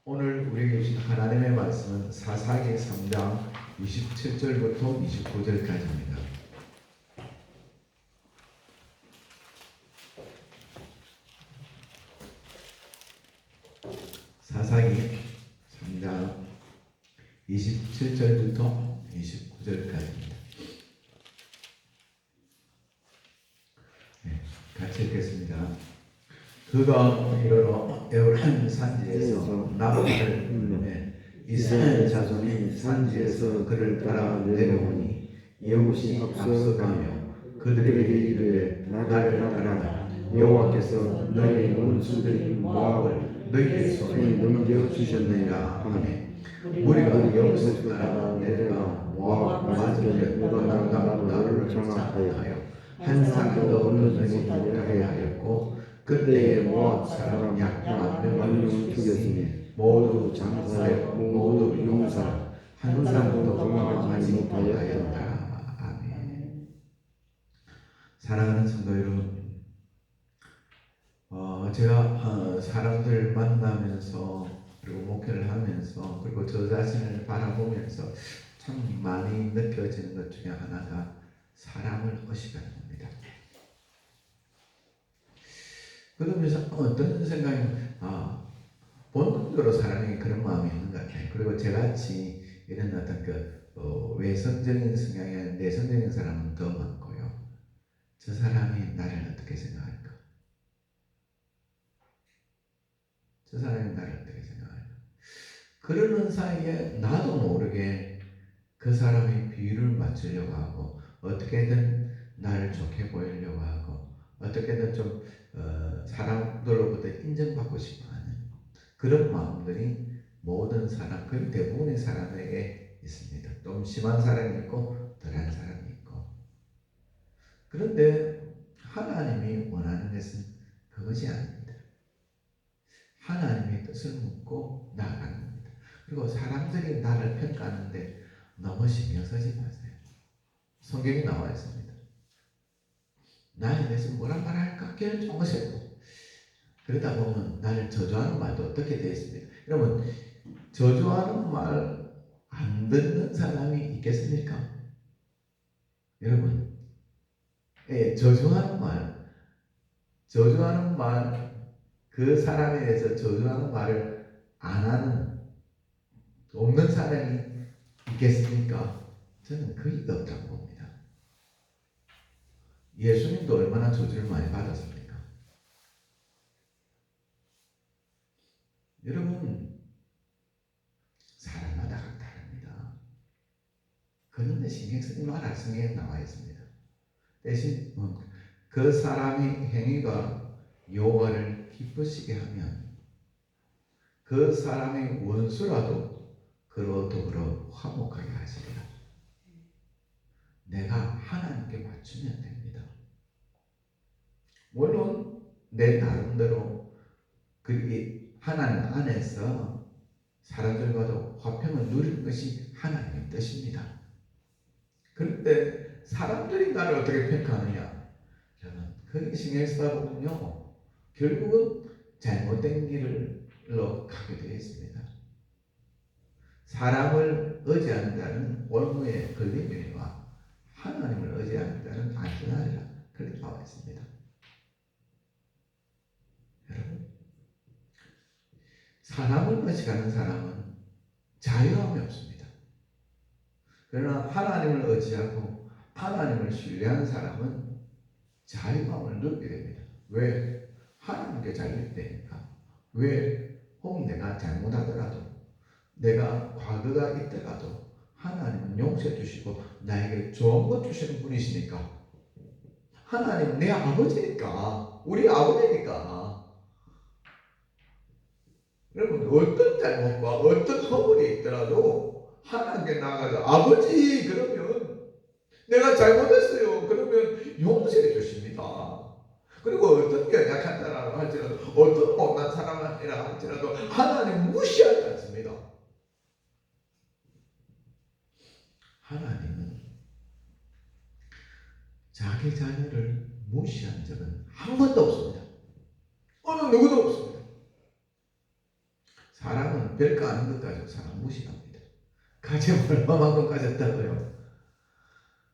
오늘 우리에게 주신 하나님의 말씀은 사사기 3장 27절부터 29절까지입니다. 사사기 3장 27절부터 29절까지입니다. 같이 읽겠습니다. 그가 이르러 에브라임 산지에서 나무를 뿜매 이스라엘 자손이 산지에서 그를 따라 내려오니 여굿이 앞서가며 그들에게 이르되 나를 따르라. 여호와께서 너희 원수들인 모압을 너희의 손에 넘겨주셨느니라 하매 우리가 여기서 따라 내려가 모압 맞은편에 묻어난 나무를 장악하여 한 사람도 건너지 못하게 하였고 그때에 모압 사람 약 10,000명을 죽였으니 모두 장사 모두 용사 한 사람도 도망하지 못하였다. 아멘. 사랑하는 성도 여러분, 제가 사람들 만나면서 그리고 목회를 하면서 그리고 저 자신을 바라보면서 참 많이 느껴지는 것 중에 하나가 사람을 의식하는 겁니다. 그러면서 어떤 생각이 본능적으로 사람이 그런 마음이 있는 것 같아요. 그리고 저같이 이런 어떤 외성적인 성향이 내성적인 사람은 더 많고요. 저 사람이 나를 어떻게 생각할까? 저 사람이 나를 어떻게 생각할까? 그러는 사이에 나도 모르게 그 사람의 비율을 맞추려고 하고 어떻게든 나를 좋게 보이려고 하고 어떻게든 좀 사람들로부터 인정받고 싶어하는 그런 마음들이 모든 사람, 거의 대부분의 사람에게 있습니다. 좀 심한 사람이 있고 덜한 사람이 있고. 그런데 하나님이 원하는 것은 그것이 아닙니다. 하나님의 뜻을 묻고 나아가는 겁니다. 그리고 사람들이 나를 평가하는데 너무 신경 쓰지 마세요. 성경에 나와 있습니다. 나에 대해서 뭐라 말할까 결정하세요. 그러다 보면 나를 저주하는 말도 어떻게 되어 있습니까? 여러분, 저주하는 말 안 듣는 사람이 있겠습니까? 여러분, 저주하는 말, 그 사람에 대해서 저주하는 말을 안 하는 없는 사람이 있겠습니까? 저는 거의 없다고 봅니다. 예수님도 얼마나 저주를 많이 받았습니까? 여러분, 사람마다 다릅니다. 그런데 신경 쓰지 말아 성경에 나와 있습니다. 대신 그 사람의 행위가 여호와를 기쁘시게 하면 그 사람의 원수라도 그로 더불어 화목하게 하시리라. 내가 하나님께 맞추면 됩니다. 물론 내 나름대로 그 하나님 안에서 사람들과도 화평을 누리는 것이 하나님의 뜻입니다. 그런데 사람들이 나를 어떻게 평가하느냐? 저는 그게 신경 쓰다 보면요, 결국은 잘못된 길로 가게 되어 있습니다. 사람을 의지하는 자는 올무에 걸리리와 하나님을 의지하는 자는 안전하리라. 그렇게 나와 있습니다. 여러분, 사람을 의식하는 사람은 자유함이 없습니다. 그러나 하나님을 의지하고 하나님을 신뢰하는 사람은 자유함을 누리게 됩니다. 왜? 하나님께 잘못되니까. 왜? 혹 내가 잘못하더라도 내가 과거가 있더라도 하나님은 용서해 주시고 나에게 좋은 것 주시는 분이시니까. 하나님은 내 아버지니까. 우리 아버지니까. 여러분, 어떤 잘못과 어떤 허물이 있더라도 하나님께 나가서 아버지 그러면 내가 잘못했어요. 그러면 용서해 주십니다. 그리고 어떤 게 약한 사람을 할지라도 어떤 못난 사람이라 할지라도 하나님 무시하지 않습니다. 하나님은 자기 자녀를 무시한 적은 한 번도 없습니다. 어느 누구도 없습니다. 사람은 별거 아닌 것 가지고 사람 무시합니다. 가지면 얼마만큼 가졌다고요?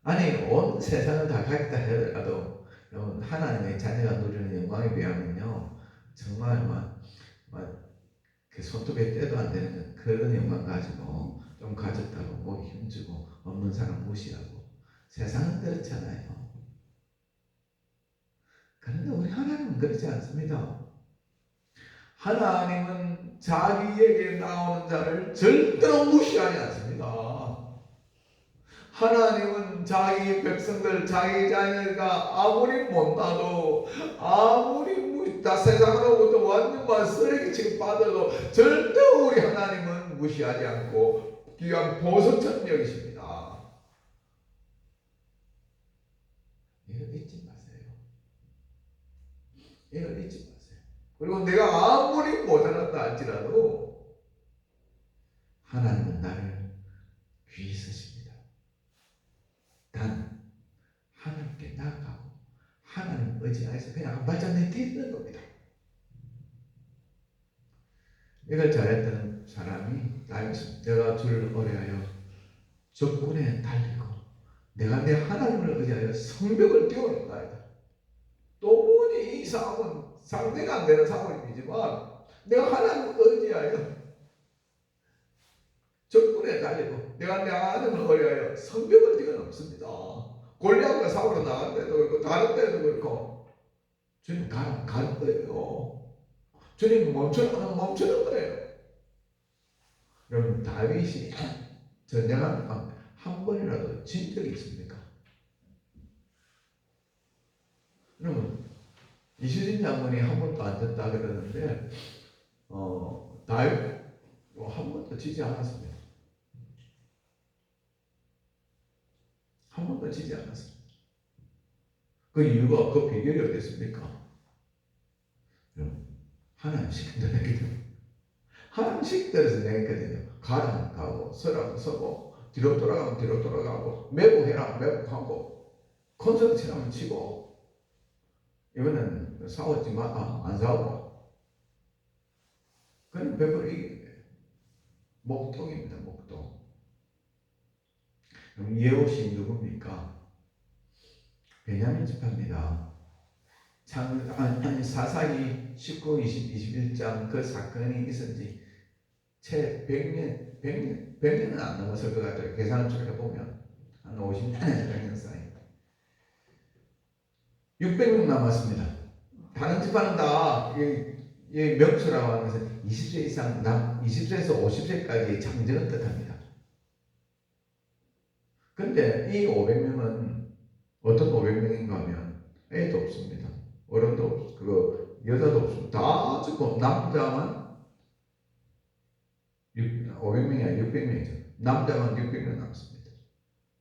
아니 온 세상을 다 가졌다 하더라도 하나님의 자녀가 누리는 영광에 비하면요 정말 그 손톱에 때도 안 되는 그런 영광 가지고 좀 가졌다고 뭐 힘주고 없는 사람 무시하고 세상은 그렇잖아요. 그런데 우리 하나님은 그렇지 않습니다. 하나님은 자기에게 나오는 자를 절대로 무시하지 않습니다. 하나님은 자기 백성들, 자기 자녀가 아무리 못나도 아무리 다 세상으로부터 완전한 쓰레기 취급받아도 절대 우리 하나님은 무시하지 않고 귀한 보석처럼 여기십니다. 이걸 잊지 마세요. 이걸 잊지 마세요. 그리고 내가 아무리 모자랐다 할지라도 하나님은 나를 귀히 쓰십니다. 단 하나님께 나아가고 하나님 의지하여서 그냥 한 발짝 내딛는 겁니다. 이걸 잘했던 사람이 내가 주를 의뢰하여 적군에 달리고 내가 내 하나님을 의지하여 성벽을 띄워낸다. 도무지 이 싸움은 상대가 안 되는 상황이지만 내가 하나님을 의지하여 적군에 달리고 내가 내 하나님을 의뢰하여 성벽을 뛰어넘습니다. 골리앗과 싸우러 나갈 때도 그렇고 다른 때도 그렇고 주님 가는 거예요. 주님 멈추는 거예요. 여러분 다윗이 전쟁한 한 번이라도 진 적이 있습니까? 여러분 이수진 장군이 한 번도 안 졌다 그러는데 다윗 한 번도 지지 않았습니다. 한 번도 지지 않았습니다. 그 이유가 그 비결이 어땠습니까? 하나님 시킨 대로 했거든요. 하나님 시킨 대로 내했거든요. 가라면 가고 서라면 서고 뒤로 돌아가면 뒤로 돌아가고 매복해라 매복하고 콘서트 치라면 치고 이거는 싸웠지 마, 안 싸우고 그냥 100% 이기는 거예요. 목동입니다. 목동. 그럼 예옷이 누굽니까? 베냐민 지파입니다. 사사기 19, 20, 21장 그 사건이 있은 지 채 100년은 안 넘었을 것 같아요. 계산을 쭉 해보면 한 50년, 100년 사이 600명 남았습니다. 다른 지파는 다 명수라고 하면서 20세 이상 20세에서 50세까지 장정을 뜻합니다. 근데 이 500명은 어떤 500명인가 하면 애도 없습니다. 어른도 없고 여자도 없습니다. 다 죽고 남자만 500명이 아니라 600명이죠. 남자만 600명 남습니다.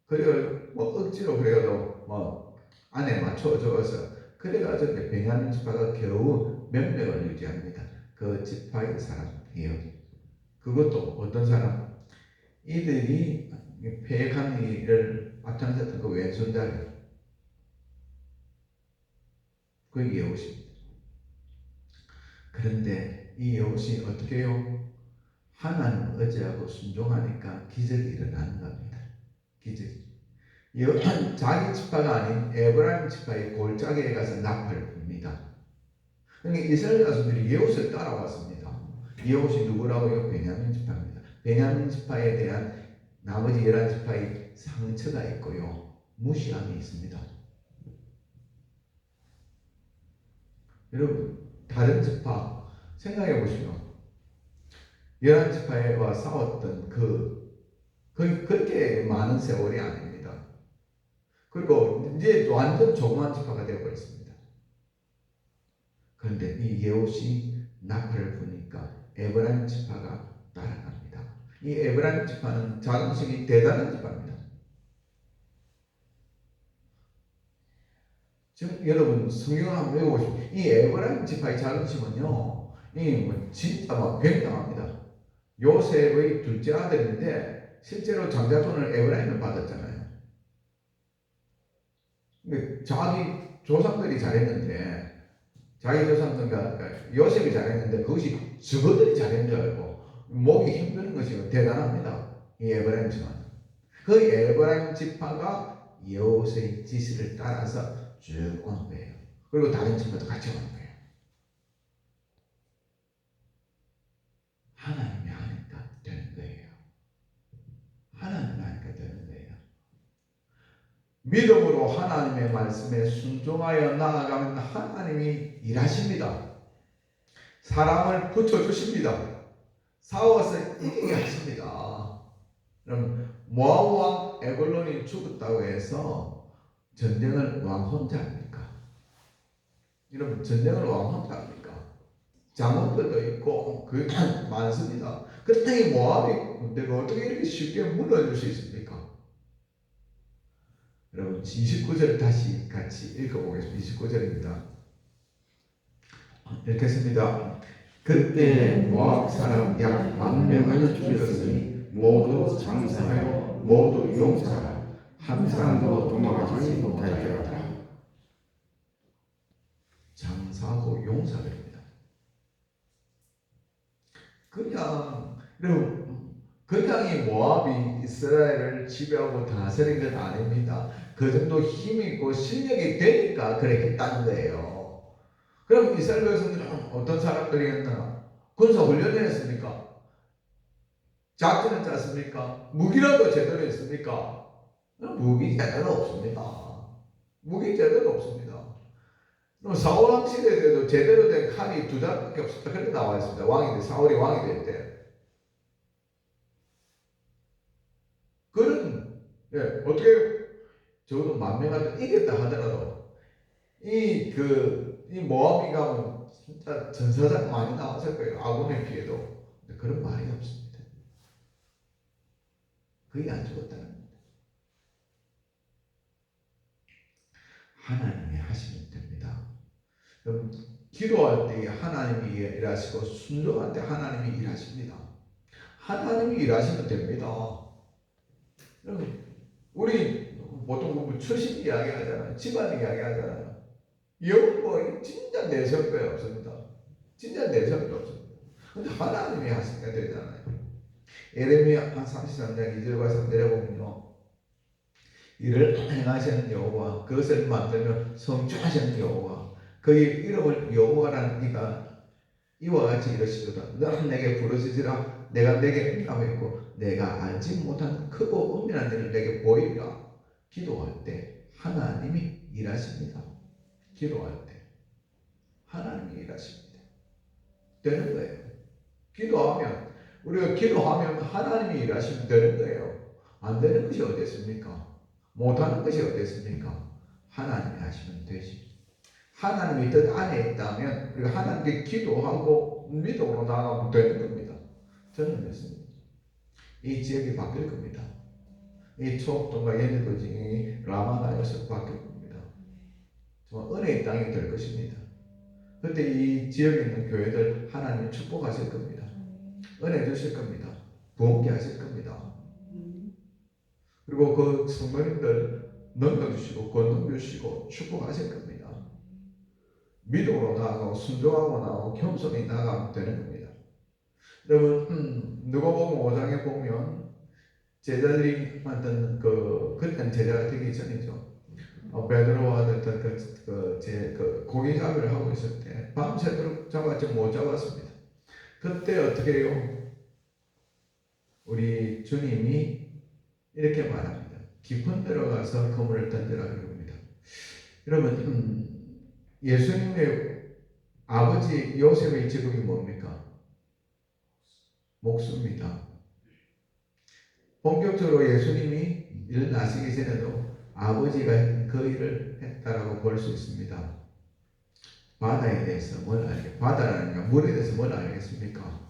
그래서 억지로 그래도 안에 맞춰줘서 그래가지고 베냐민 지파가 겨우 명맥을 유지합니다. 그 지파의 사람이에요. 그것도 어떤 사람? 이들이 폐역한 일을 앞장섰던 그 왼손잡이 그 예옷입니다. 그런데 이 예옷이 어떻게 해요? 하나님을 의지하고 순종하니까 기적이 일어나는 겁니다. 기적이. 자기 지파가 아닌 에브라임 지파의 골짜기에 가서 나팔을 붑니다. 그러니까 이스라엘 자손들이 예옷을 따라왔습니다. 예옷이 누구라고요? 베냐민 지파입니다. 베냐민 지파에 대한 나머지 11지파의 상처가 있고요. 무시함이 있습니다. 여러분 다른 지파 생각해 보시면 11지파와 싸웠던 그렇게 많은 세월이 아닙니다. 그리고 이제 완전 조그만 지파가 되어버렸습니다. 그런데 이 예옷이 나팔을 부니까 에브라임 지파가 따라갑니다. 이 에브라임 지파는 자긍심이 대단한 지파입니다. 지금 여러분 성경을 한번 외워보시면 이 에브라임 지파의 자긍심은요 진짜 굉장합니다. 요셉의 둘째 아들인데 실제로 장자손을 에브라임을 받았잖아요. 근데 자기 조상들이 잘했는데 자기 조상들과 요셉이 잘했는데 그것이 저들이 잘한 줄 알고 목이 힘드는 것이 대단합니다. 이 에브라임 지파. 그 에브라임 지파가 여호수아의 지시를 따라서 쭉 오는 거예요. 그리고 다른 지파도 같이 오는 거예요. 하나님이 하니까 되는 거예요. 하나님이 하니까 되는 거예요. 믿음으로 하나님의 말씀에 순종하여 나아가면 하나님이 일하십니다. 사람을 붙여주십니다. 싸워서 이기게 하십니다. 그럼 모압 왕 에글론이 죽었다고 해서 전쟁을 왕 혼자 합니까? 여러분, 전쟁을 왕 혼자 합니까? 장원들도 있고 그 많습니다. 그런데 이 모압이 군대가 어떻게 이렇게 쉽게 무너질 수 있습니까? 여러분, 29절 다시 같이 읽어보겠습니다. 29절입니다. 읽겠습니다. 그때 모압 사람 약 10,000명을 죽였으니 모두 장사하여 모두 용사라. 한 사람도 도망하지 못하였더라. 장사하고 용사들입니다. 그냥 이 모압이 이스라엘을 지배하고 다스린 건 아닙니다. 그 정도 힘이 있고 실력이 되니까 그랬겠다는 거예요. 그럼 이스라엘 백성들은 어떤 사람들이었나? 군사훈련을 했습니까? 작전을 짰습니까? 무기라도 제대로 했습니까? 무기 제대로 없습니다. 무기 제대로 없습니다. 사울 시대 때도 제대로 된 칼이 2장밖에 없었다. 그렇게 나와 있습니다. 사울이 왕이 될 때. 어떻게 적어도 10,000명한테 이겼다 하더라도 이 모압이 가면 진짜 전사자가 많이 나왔을 거예요. 아군에 비해도. 근데 그런 말이 없습니다. 그게 안 죽었다는 겁니다. 하나님이 하시면 됩니다. 여러분, 기도할 때 하나님이 일하시고 순종할 때 하나님이 일하십니다. 하나님이 일하시면 됩니다. 여러분, 우리 보통 출신 이야기 하잖아요. 집안 이야기 하잖아요. 영어 진짜 내성도 없습니다. 진짜 내성도 없습니다. 근데 하나님이 하시니까 되잖아요. 예레미야 33장 2절과 3절에 보면요. 이를 행하시는 여호와, 그것을 만들며 성취하시는 여호와, 그의 이름을 여호와라는 이가 이와 같이 이르시도다. 너는 내게 부르짖으라. 내가 내게 응답했고 내가 알지 못한 크고 은밀한 일을 내게 보이리라. 기도할 때 하나님이 일하십니다. 기도할 때 하나님이 일하십니다. 되는 거예요. 우리가 기도하면 하나님이 일하시면 되는 거예요. 안 되는 것이 어디 있습니까? 못하는 것이 어디 있습니까? 하나님이 하시면 되지. 하나님이 뜻 안에 있다면 우리가 하나님께 기도하고 믿음으로 나아가면 되는 겁니다. 저는 믿습니다. 이 지역이 바뀔 겁니다. 이 초업동과 예리도징이 라마다에서 바뀔 겁니다. 정말 은혜의 땅이 될 것입니다. 그때 이 지역에 있는 교회들 하나님 축복하실 겁니다. 은혜 주실 겁니다. 부흥케 하실 겁니다. 그리고 그 성도님들 넘겨주시고 건너주시고 축복하실 겁니다. 믿음으로 나아가고 순종하고 나아가고 겸손히 나아가면 되는 겁니다. 여러분, 누가복음 5장에 보면 제자들이 만든 그때는 제자가 되기 전이죠. 베드로와 고기잡이를 하고 있을 때 밤새도록 잡았지 못 잡았습니다. 그때 어떻게 해요? 우리 주님이 이렇게 말합니다. 깊은 데로 가서 그물을 던지라 그럽니다. 여러분, 예수님의 아버지 요셉의 직업이 뭡니까? 목수입니다. 본격적으로 예수님이 일 나시기 전에도 아버지가 했던 그 일을 했다라고 볼 수 있습니다. 바다에 대해서 바다라는 게 물에 대해서 뭘 알겠습니까?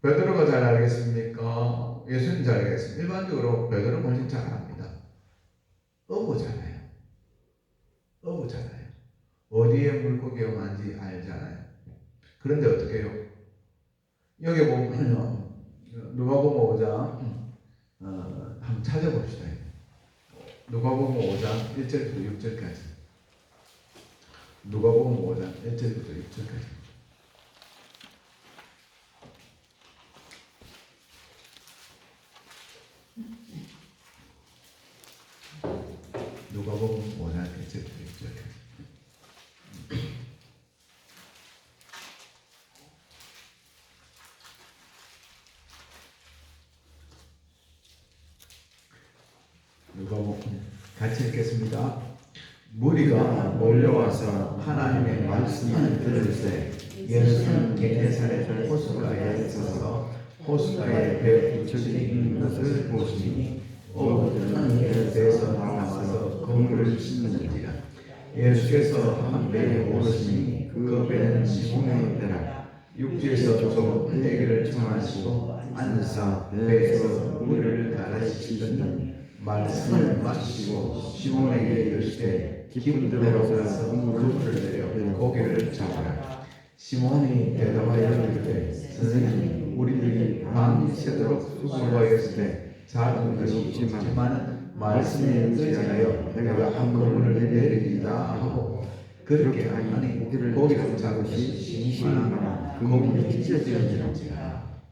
베드로가 잘 알겠습니까? 예수님 잘 알겠습니까? 일반적으로 베드로 훨씬 잘 압니다. 어부잖아요. 어디에 물고기가 많은지 알잖아요. 그런데 어떻게 해요? 여기 보면 누가복음 5장 한번 찾아봅시다. 누가복음 5장 1절부터 6절까지. 누가복음 5장 1절부터 6절까지. 제 1절. 누가복음 같이 읽겠습니다. 무리가 몰려와서 하나님의 말씀을 들을 때 예수는 게네사렛 호숫가에 서서 호숫가에 배 두 척이 있는 것을 보시니 어부들은 배에서 나와서 그물을 씻는지라. 예수께서 한 배에 오르시니 그 배는 시몬의 배라. 육지에서 조금 떼기를 청하시고 앉으사 배에서 물을 갈아치시더니 말씀을 마치시고 시몬에게 이르시되 깊은 데로 가서 그물을 내려 고기를 잡으라. 시몬이 대답하여 이르되 선생님, 우리들이 밤이 새도록 수고하였을 때 잡은 것이 없지만 말씀에 의지하여 내가 한 그물을 내리리이다 하고 그렇게 하니 고기를 잡은 것이 심심하나 그물이 찢어지는지라.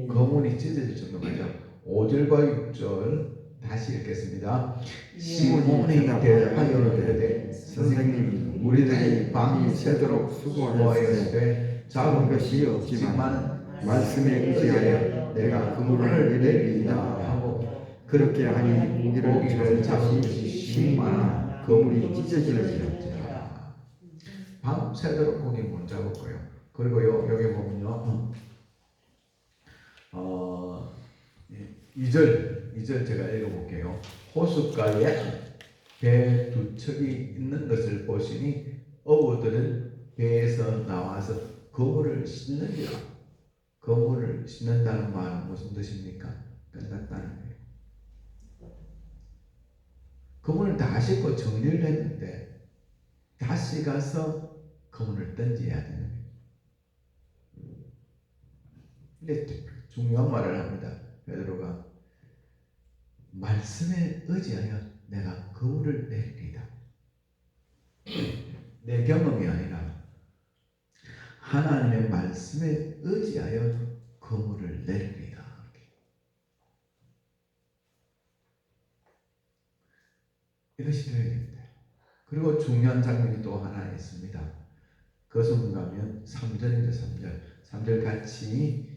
그물이 찢어질 정도까지요. 5절과 6절 다시 읽겠습니다. 시몬이 대답하여 이르되 선생님, 우리들이 밤이 새도록 수고하였을 때 잡은 것이 없지만 말씀에 의지하여 내가 그물을 내리리이다 하고 그렇게 하니 고기를 잡은 것이 심하나 그물이 찢어지는지라. 밤 새도록 고기 못 잡았고요. 그리고 여기 보면요, 2절 제가 읽어볼게요. 호숫가에 배 두 척이 있는 것을 보시니 어부들은 배에서 나와서 그물을 씻는지라. 그물을 씻는다는 말은 무슨 뜻입니까? 끝났다는 거예요. 그물을 다 씻고 정리를 했는데 다시 가서 그물을 던져야 되는 거예요. 근데 중요한 말을 합니다. 베드로가 말씀에 의지하여 내가 그물을 내리리다. 내 경험이 아니라 하나님의 말씀에 의지하여 그물을 내리리다. 이것이 되어야 됩니다. 그리고 중요한 장면이 또 하나 있습니다. 그것은 가면 3절입니다. 3절 같이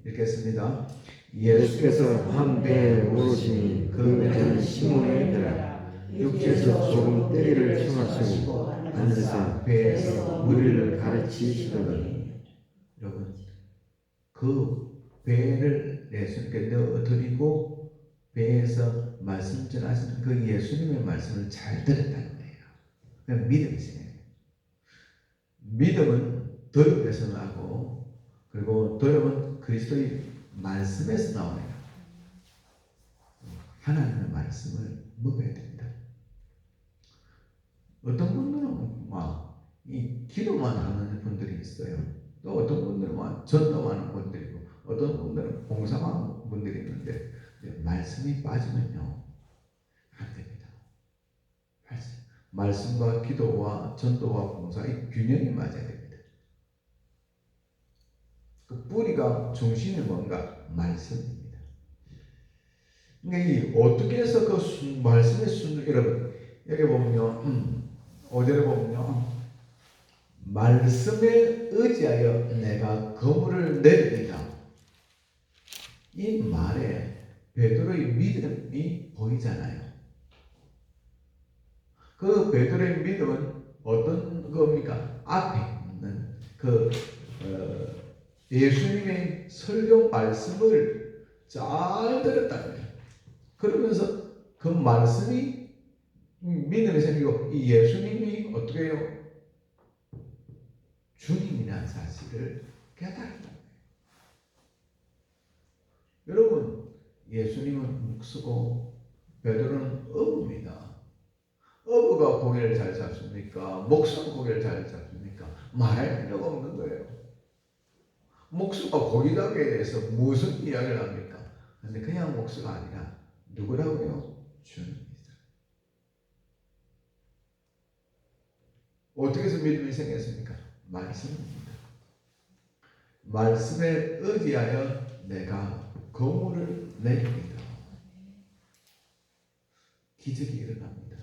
읽겠습니다. 예수께서 한 배에 오르시니 그 배는 시몬의 배라. 육지에서 조금 떼기를 청하시고 앉으사 배에서 무리를 가르치시더니. 여러분, 그 배를 예수님께 넣어드리고 배에서 말씀 전하시는 그 예수님의 말씀을 잘 들었다는 거예요. 그냥 믿음이세요. 믿음은 도력에서 나고, 그리고 도력은 그리스도의 말씀에서 나오네요. 하나님의 말씀을 먹어야 됩니다. 어떤 분들은 이 기도만 하는 분들이 있어요. 또 어떤 분들은 전도하는 분들이고, 어떤 분들은 봉사하는 분들이 있는데 말씀이 빠지면요 안 됩니다. 말씀과 기도와 전도와 봉사의 균형이 맞아야 됩니다. 그 뿌리가 중심이 뭔가? 말씀입니다. 그러니까 이 어떻게 해서 그 말씀의 순 여러분 여기 보면요, 어디를 보면요, 말씀에 의지하여 내가 그물을 내리리다. 이 말에 베드로의 믿음이 보이잖아요. 그 베드로의 믿음은 어떤 겁니까? 앞에 있는 그 예수님의 설교 말씀을 잘 들었다는 거예요. 그러면서 그 말씀이 믿음이 생기고 이 예수님이 어떻게 해요? 주님이라는 사실을 깨달았다는 거예요. 여러분, 예수님은 목수고 베드로는 어부입니다. 어부가 고기를 잘 잡습니까? 목수가 고기를 잘 잡습니까? 말할 필요가 없는 거예요. 목수가 고기 잡기에 대해서 무슨 이야기를 합니까? 근데 그냥 목수가 아니라 누구라고요? 주님입니다. 어떻게 해서 믿음이 생겼습니까? 말씀입니다. 말씀에 의지하여 내가 그물을 내립니다. 기적이 일어납니다.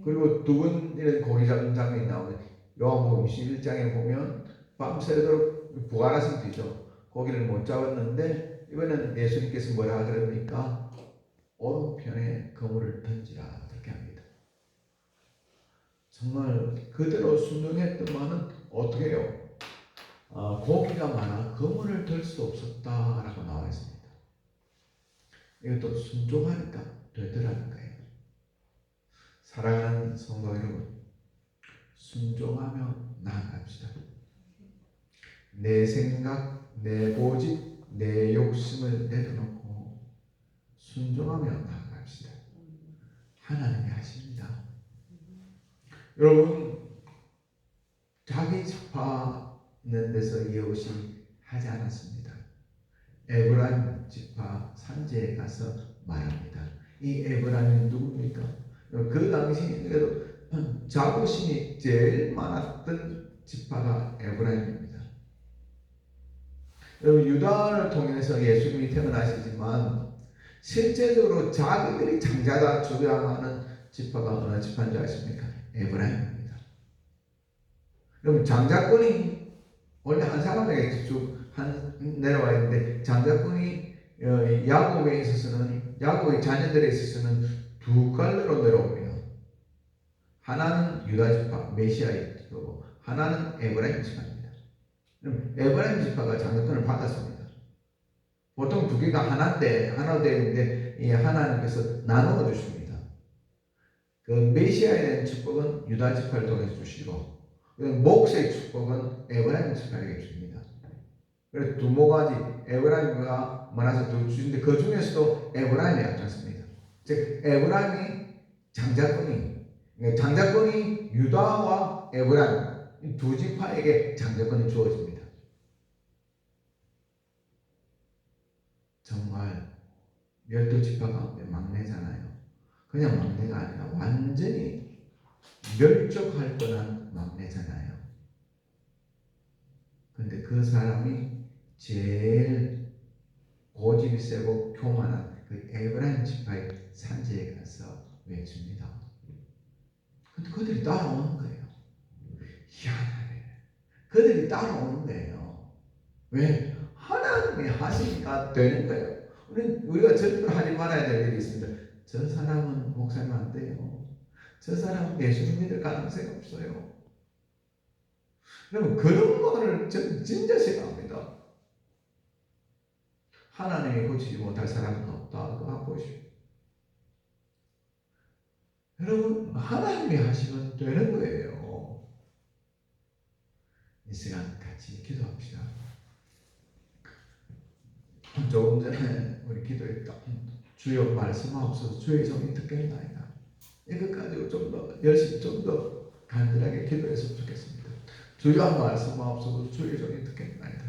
그리고 두 번 이런 고기 잡는 장면이 나오는 요한복음 11장에 보면 밤새도록 부활하신 뒤죠. 고기를 못 잡았는데 이번엔 예수님께서 뭐라 그럽니까? 오른편에 그물을 던지라 그렇게 합니다. 정말 그대로 순종했더만은 어떻게 해요? 고기가 많아 그물을 들 수 없었다라고 나와 있습니다. 이것도 순종하니까 되더라는 거예요. 사랑하는 성도 여러분, 순종하며 나아갑시다. 내 생각, 내 고집, 내 욕심을 내려놓고 순종하며 나아갑시다. 하나님이 하십니다. 여러분, 자기 지파는 데서 여호시 하지 않았습니다. 에브라임 지파 산지에 가서 말합니다. 이 에브라임이 누굽니까? 그 당시에도 자부심이 제일 많았던 지파가 에브라임입니다. 여러분, 유다를 통해서 예수님이 태어나시지만 실제적으로 자기들이 장자다 주장하는 지파가 어느 지파인지 아십니까? 에브라임입니다. 여러분, 장자권이 원래 한 사람에게 쭉 내려와 있는데 장자권이 야곱에 있어서는 야곱의 자녀들에 있어서는 두 갈래로 내려옵니다. 하나는 유다 지파 메시아의 지파고 하나는 에브라임 지파입니다. 에브라임 지파가 장자권을 받았습니다. 보통 두 개가 하나인데 하나 되는데 이 하나님께서 나누어 주십니다. 그 메시아에 대한 축복은 유다 지파를 통해서 주시고 목세의 축복은 에브라임 지파에게 주십니다. 그래서 두 모가지 에브라임과 만나서 두 주인데 그 중에서도 에브라임이 앞장섭니다. 즉 에브라임이 장자권이 유다와 에브라임 두 지파에게 장자권이 주어집니다. 정말 12지파 가운데 막내잖아요. 그냥 막내가 아니라 완전히 멸족할 뻔한 막내잖아요. 근데 그 사람이 제일 고집이 세고 교만한 그 에브라임 지파의 산지에 가서 외칩니다. 근데 그들이 따라오는 거예요. 희한하네. 그들이 따라오는 거예요. 왜? 하나님이 하시니까 되는 거예요. 우리가 절대로 하지 말아야 될 일이 있습니다. 저 사람은 목사님 안 돼요. 저 사람은 예수님 믿을 가능성이 없어요. 여러분, 그런 거를 저는 진짜 싫어합니다. 하나님이 고치지 못할 사람은 없다. 그거 한번 보십시오. 여러분, 하나님이 하시면 되는 거예요. 이 시간 같이 기도합시다. 조금 전에 우리 기도했다. 주여 말씀하옵소서. 주의 종이 듣겠나이다. 이것 가지고 좀 더 열심히 좀 더 간절하게 기도했으면 좋겠습니다. 주여 말씀하옵소서. 주의 종이 듣겠나이다.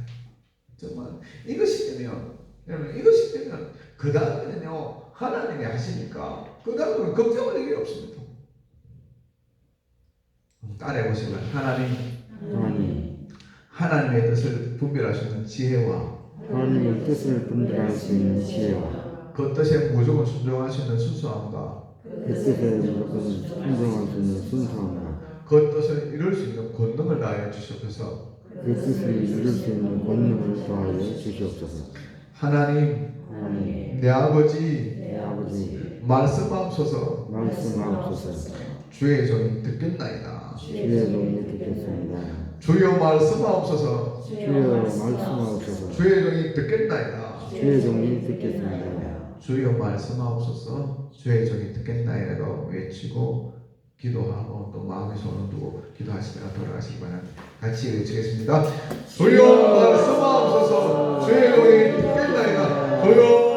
정말 이것이 되면 여러분, 이것이 되면 그 다음에는요 하나님이 하시니까 그 다음에는 걱정할 일이 없습니다. 따라해 보시면 하나님의 뜻을 분별할 수 있는 지혜와 하나님의 뜻을 분별할 수 있는 지혜와 그 뜻에 무조건 순종할 수 있는 순수함과 그 뜻에 무조건 순종할 수 있는 순수함과 그 뜻을 이룰 수 있는 권능을 다하여 주시옵소서. 그 뜻을 이룰 수 있는 권능을 더하여 주시옵소서. 하나님, 내 아버지 말씀하옵소서. 주의 종이 듣겠나이다. 주의 종이 듣겠습니다. 주여 말씀하옵소서. 주의 종이 듣겠나이다. 주의 종이 듣겠습니다. 주여 말씀하옵소서. 주의 종이 듣겠나이다고 외치고 기도하고 또 마음의 손을 두고 기도하시다가 돌아가시기 바랍니다. 같이 외치겠습니다. 주여 말씀하옵소서. 주의 종이 듣겠나이다. 주여